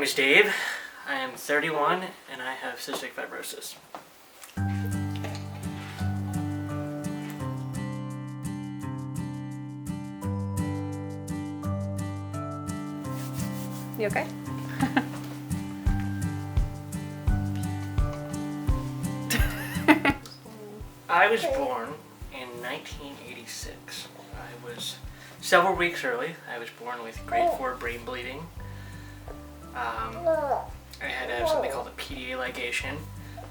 name is Dave. I am 31 and I have cystic fibrosis. You okay? I was born in 1986. I was several weeks early. I was born with grade 4 brain bleeding. I had to have something called a PDA ligation,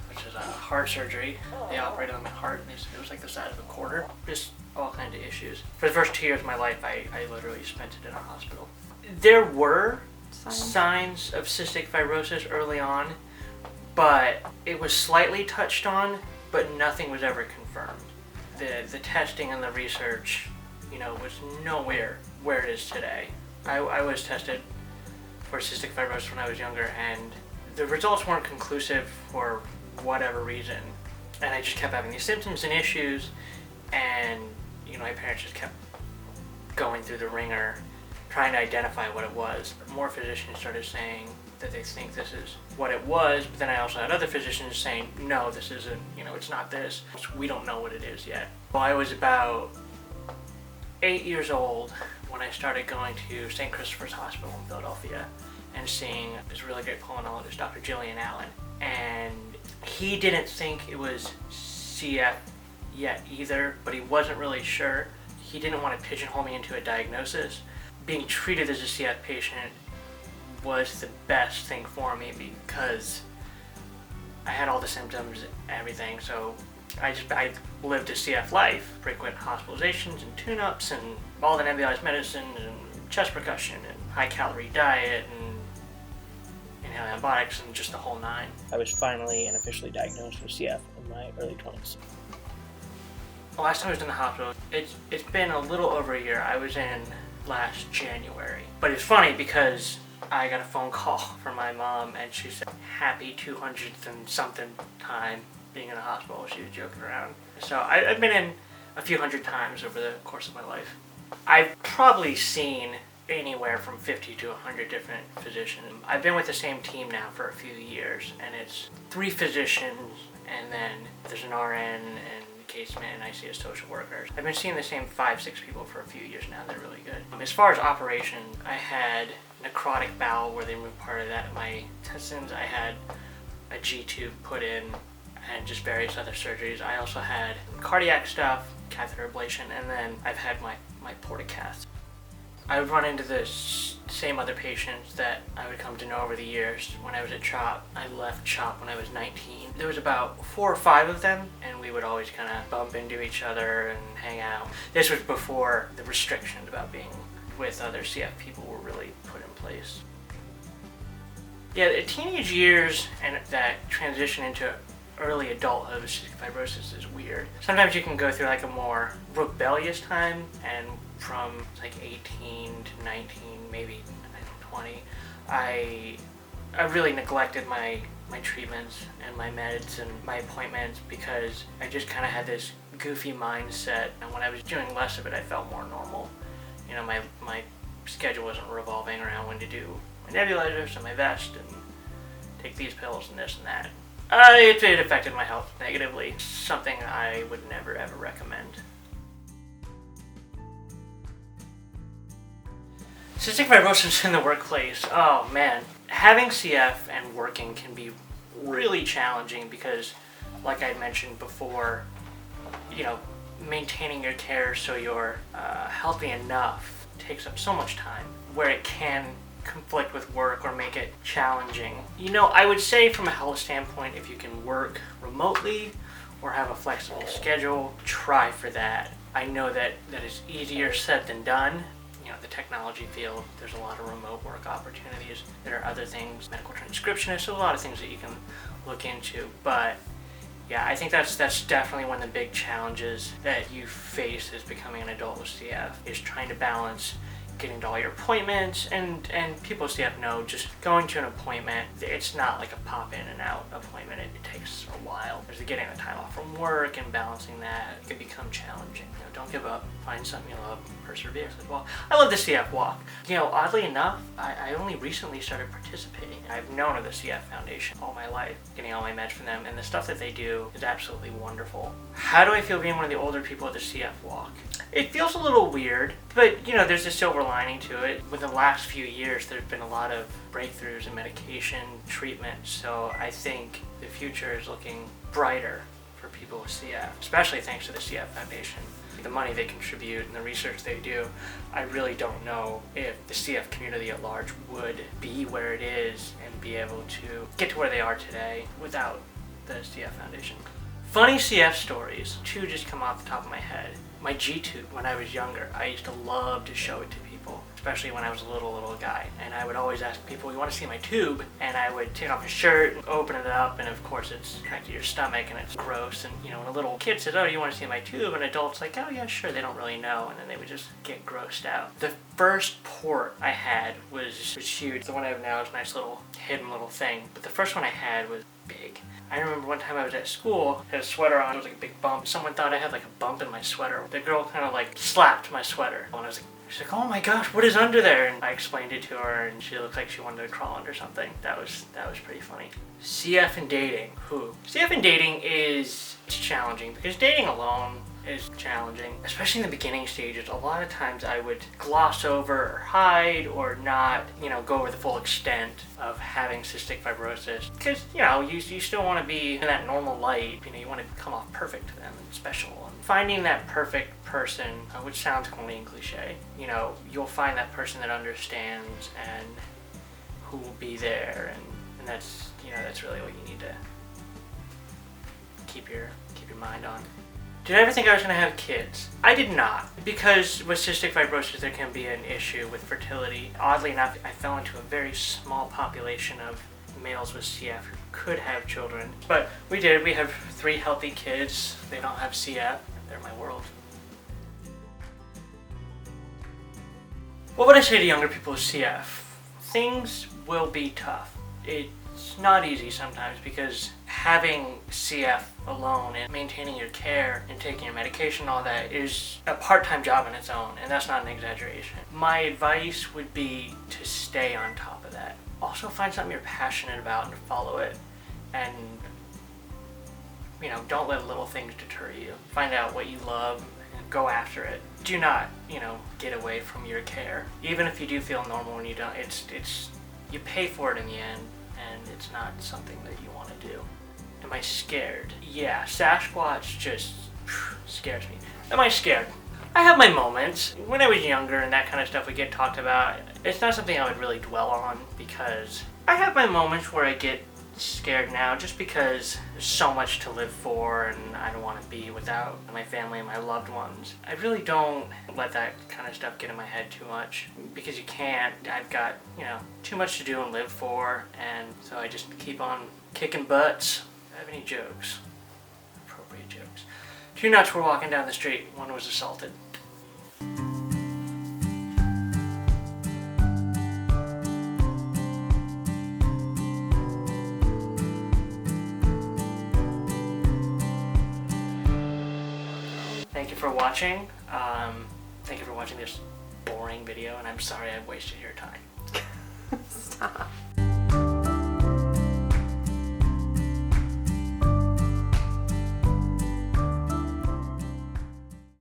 which is a heart surgery. They operated on my heart and it was like the size of a quarter. Just all kinds of issues. For the first 2 years of my life, I literally spent it in a hospital. There were signs of cystic fibrosis early on, but it was slightly touched on, but nothing was ever confirmed. The testing and the research, was nowhere where it is today. I was tested for cystic fibrosis when I was younger, and the results weren't conclusive for whatever reason. And I just kept having these symptoms and issues, and my parents just kept going through the ringer trying to identify what it was. More physicians started saying that they think this is what it was, but then I also had other physicians saying, no, this isn't, it's not this. We don't know what it is yet. Well, I was about 8 years old when I started going to St. Christopher's Hospital in Philadelphia and seeing this really great pulmonologist, Dr. Jillian Allen. And he didn't think it was CF yet either, but he wasn't really sure. He didn't want to pigeonhole me into a diagnosis. Being treated as a CF patient was the best thing for me because I had all the symptoms, everything, so I lived a CF life, frequent hospitalizations and tune-ups and all the nebulized medicine and chest percussion and high-calorie diet and inhaling antibiotics and just the whole nine. I was finally and officially diagnosed with CF in my early 20s. The last time I was in the hospital, it's been a little over a year. I was in last January. But it's funny because I got a phone call from my mom and she said, happy 200th and something time being in the hospital. She was joking around. So I've been in a few hundred times over the course of my life. I've probably seen anywhere from 50 to 100 different physicians. I've been with the same team now for a few years, and it's 3 physicians, and then there's an RN and case man, and I see as social workers. I've been seeing the same 5-6 people for a few years now. They're really good. As far as operation, I had necrotic bowel where they removed part of that of my intestines. I had a G-tube put in and just various other surgeries. I also had cardiac stuff, catheter ablation, and then I've had my portacath. I would run into the same other patients that I would come to know over the years. When I was at CHOP, I left CHOP when I was 19. There was about 4 or 5 of them, and we would always kind of bump into each other and hang out. This was before the restrictions about being with other CF people were really put in place. Yeah, the teenage years and that transition into early adulthood with cystic fibrosis is weird. Sometimes you can go through like a more rebellious time, and from like 18 to 19, maybe 20, I really neglected my treatments and my meds and my appointments because I just kind of had this goofy mindset, and when I was doing less of it, I felt more normal. My schedule wasn't revolving around when to do my nebulizers and my vest and take these pills and this and that. It affected my health negatively, something I would never ever recommend. Cystic fibrosis in the workplace, oh man. Having CF and working can be really challenging because, like I mentioned before, maintaining your care so you're healthy enough takes up so much time, where it can conflict with work or make it challenging. I would say from a health standpoint, if you can work remotely or have a flexible schedule, try for that. I know that is easier said than done. The technology field, there's a lot of remote work opportunities. There are other things, medical transcriptionists, so a lot of things that you can look into. But yeah, I think that's definitely one of the big challenges that you face as becoming an adult with CF, is trying to balance getting to all your appointments, and people with CF know just going to an appointment, it's not like a pop in and out appointment. It takes a while. There's getting the time off from work and balancing that. It can become challenging. Don't give up. Find something you love. Persevere. Well, I love the CF walk. Oddly enough, I only recently started participating. I've known of the CF Foundation all my life, getting all my meds from them, and the stuff that they do is absolutely wonderful. How do I feel being one of the older people at the CF walk? It feels a little weird, but there's a silver lining to it. Within the last few years, there's been a lot of breakthroughs in medication, treatment, so I think the future is looking brighter for people with CF, especially thanks to the CF Foundation. The money they contribute and the research they do, I really don't know if the CF community at large would be where it is and be able to get to where they are today without the CF Foundation. Funny CF stories, two just come off the top of my head. My G-tube when I was younger, I used to love to show it to people, especially when I was a little guy. And I would always ask people, you want to see my tube? And I would take off my shirt and open it up, and of course it's connected to your stomach and it's gross. And when a little kid says, oh, you want to see my tube? And adults like, oh yeah, sure, they don't really know. And then they would just get grossed out. The first port I had was huge. The one I have now is a nice little hidden little thing. But the first one I had was big. I remember one time I was at school, had a sweater on, it was like a big bump. Someone thought I had like a bump in my sweater. The girl kind of like slapped my sweater. And I was like, she's like, oh my gosh, what is under there? And I explained it to her, and she looked like she wanted to crawl under something. That was pretty funny. CF and dating. CF and dating is challenging because dating alone is challenging, especially in the beginning stages. A lot of times I would gloss over or hide or not, go over the full extent of having cystic fibrosis because, you still want to be in that normal light. You want to come off perfect to them and special. And finding that perfect person, which sounds corny and cliche, you'll find that person that understands and who will be there, and that's, that's really what you need to keep your mind on. Did I ever think I was going to have kids? I did not, because with cystic fibrosis there can be an issue with fertility. Oddly enough, I fell into a very small population of males with CF who could have children. But we did. We have 3 healthy kids. They don't have CF. They're my world. What would I say to younger people with CF? Things will be tough. It's not easy sometimes because having CF alone and maintaining your care and taking your medication and all that is a part-time job in its own, and that's not an exaggeration. My advice would be to stay on top of that. Also find something you're passionate about and follow it, and don't let little things deter you. Find out what you love and go after it. Do not, get away from your care. Even if you do feel normal when you don't, you pay for it in the end, and it's not something that you want to do. Am I scared? Yeah, Sasquatch just scares me. Am I scared? I have my moments. When I was younger and that kind of stuff would get talked about, it's not something I would really dwell on because I have my moments where I get scared now just because there's so much to live for and I don't want to be without my family and my loved ones. I really don't let that kind of stuff get in my head too much because you can't. I've got, too much to do and live for, and so I just keep on kicking butts. Do I have any jokes? Appropriate jokes. 2 nuts were walking down the street. One was assaulted. Thank you for watching. Thank you for watching this boring video, and I'm sorry I wasted your time. Stop.